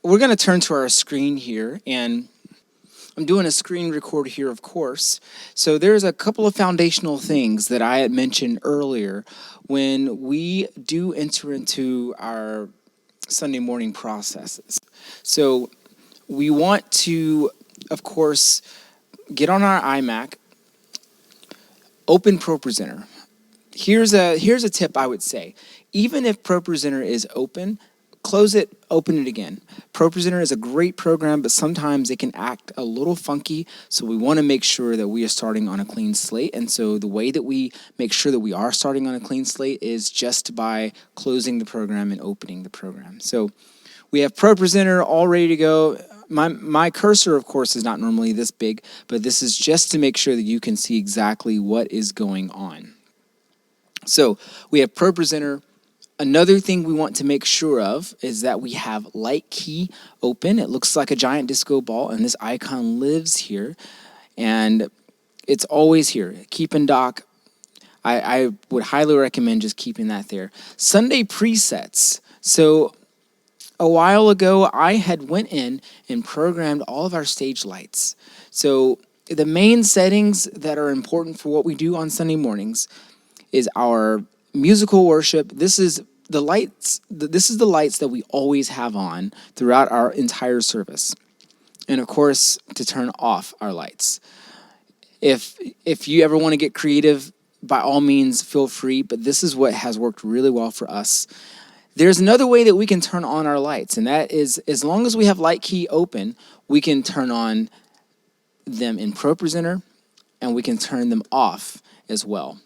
we're going to turn to our screen here, and I'm doing a screen record here, of course. So there's a couple of foundational things that I had mentioned earlier when we do enter into our Sunday morning processes. So we want to, of course, get on our iMac, open ProPresenter. Here's a tip I would say. Even if ProPresenter is open, close it, open it again. ProPresenter is a great program, but sometimes it can act a little funky, so we want to make sure that we are starting on a clean slate. And so the way that we make sure that we are starting on a clean slate is just by closing the program and opening the program. So we have ProPresenter all ready to go. My cursor, of course, is not normally this big, but this is just to make sure that you can see exactly what is going on. So we have ProPresenter. Another thing we want to make sure of is that we have Light Key open. It looks like a giant disco ball, and this icon lives here, and it's always here. Keep in dock. I would highly recommend just keeping that there. Sunday presets. So a while ago, I had went in and programmed all of our stage lights. So the main settings that are important for what we do on Sunday mornings is our musical worship. This is the lights. This is the lights that we always have on throughout our entire service, and of course, to turn off our lights. If you ever want to get creative, by all means, feel free. But this is what has worked really well for us. There's another way that we can turn on our lights, and that is as long as we have Light Key open, we can turn on them in ProPresenter, and we can turn them off as well.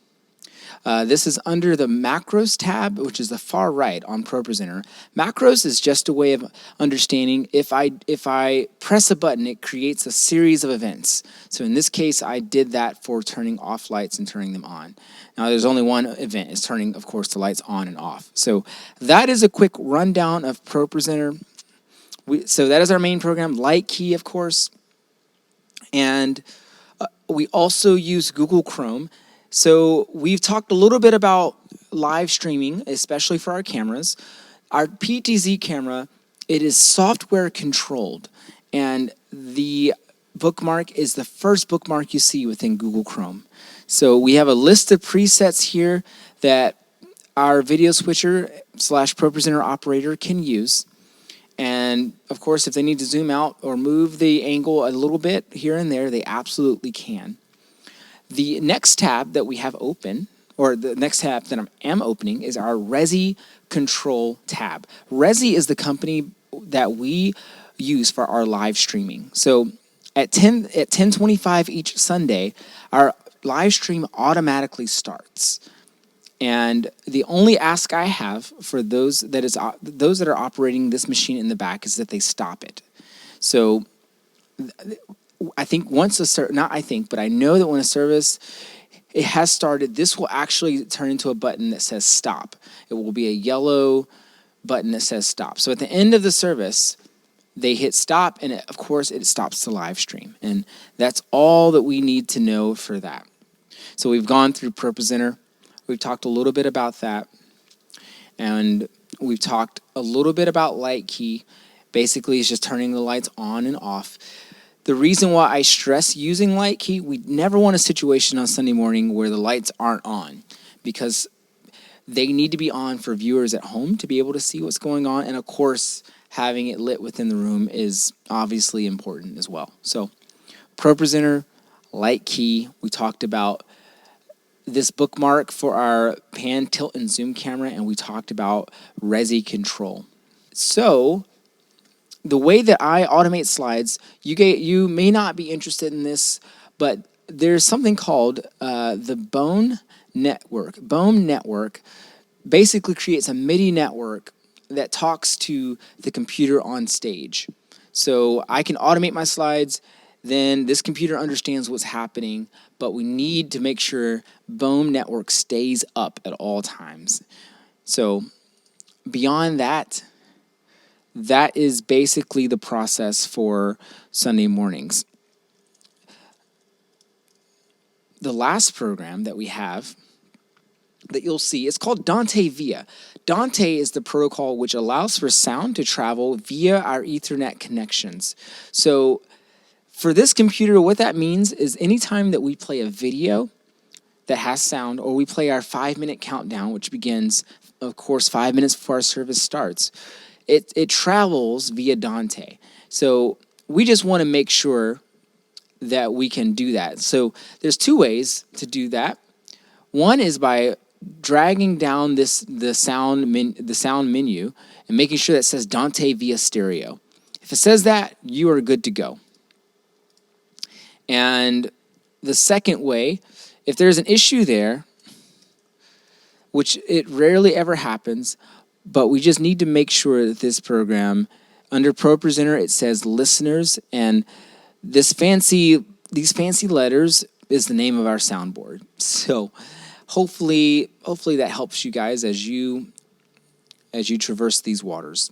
This is under the Macros tab, which is the far right on ProPresenter. Macros is just a way of understanding if I press a button, it creates a series of events. So in this case, I did that for turning off lights and turning them on. Now, there's only one event. It's turning, of course, the lights on and off. So that is a quick rundown of ProPresenter. So that is our main program. Light Key, of course. And we also use Google Chrome. So we've talked a little bit about live streaming, especially for our cameras. Our PTZ camera, it is software controlled, and the bookmark is the first bookmark you see within Google Chrome. So we have a list of presets here that our video switcher / ProPresenter operator can use. And of course, if they need to zoom out or move the angle a little bit here and there, they absolutely can. The next tab that we have open, or the next tab that I am opening, is our Resi Control tab. Resi is the company that we use for our live streaming. So at 10:25 each Sunday, our live stream automatically starts. And the only ask I have for those that are operating this machine in the back is that they stop it. So I think but I know that when a service it has started, this will actually turn into a button that says stop. It will be a yellow button that says stop. So at the end of the service, they hit stop, and of course it stops the live stream. And that's all that we need to know for that. So we've gone through ProPresenter. We've talked a little bit about that. And we've talked a little bit about Light Key. Basically, it's just turning the lights on and off. The reason why I stress using Light Key, we never want a situation on Sunday morning where the lights aren't on, because they need to be on for viewers at home to be able to see what's going on. And of course, having it lit within the room is obviously important as well. So ProPresenter, Light Key, we talked about this bookmark for our pan, tilt, and zoom camera, and we talked about Resi Control. So the way that I automate slides, you may not be interested in this, but there's something called the BONE Network. BONE Network basically creates a MIDI network that talks to the computer on stage. So I can automate my slides, then this computer understands what's happening, but we need to make sure BONE Network stays up at all times. So beyond that, that is basically the process for Sunday mornings. The last program that we have that you'll see. It's called Dante Via. Dante is the protocol which allows for sound to travel via our Ethernet connections. So for this computer, what that means is anytime that we play a video that has sound, or we play our 5-minute countdown, which begins, of course, 5 minutes before our service starts, it travels via Dante. So we just want to make sure that we can do that. So there's two ways to do that. One is by dragging down the sound menu and making sure that it says Dante via stereo. If it says that, you are good to go. And the second way, if there's an issue there, which it rarely ever happens, but we just need to make sure that this program, under ProPresenter, it says listeners, and these fancy letters is the name of our soundboard. So hopefully that helps you guys as you traverse these waters.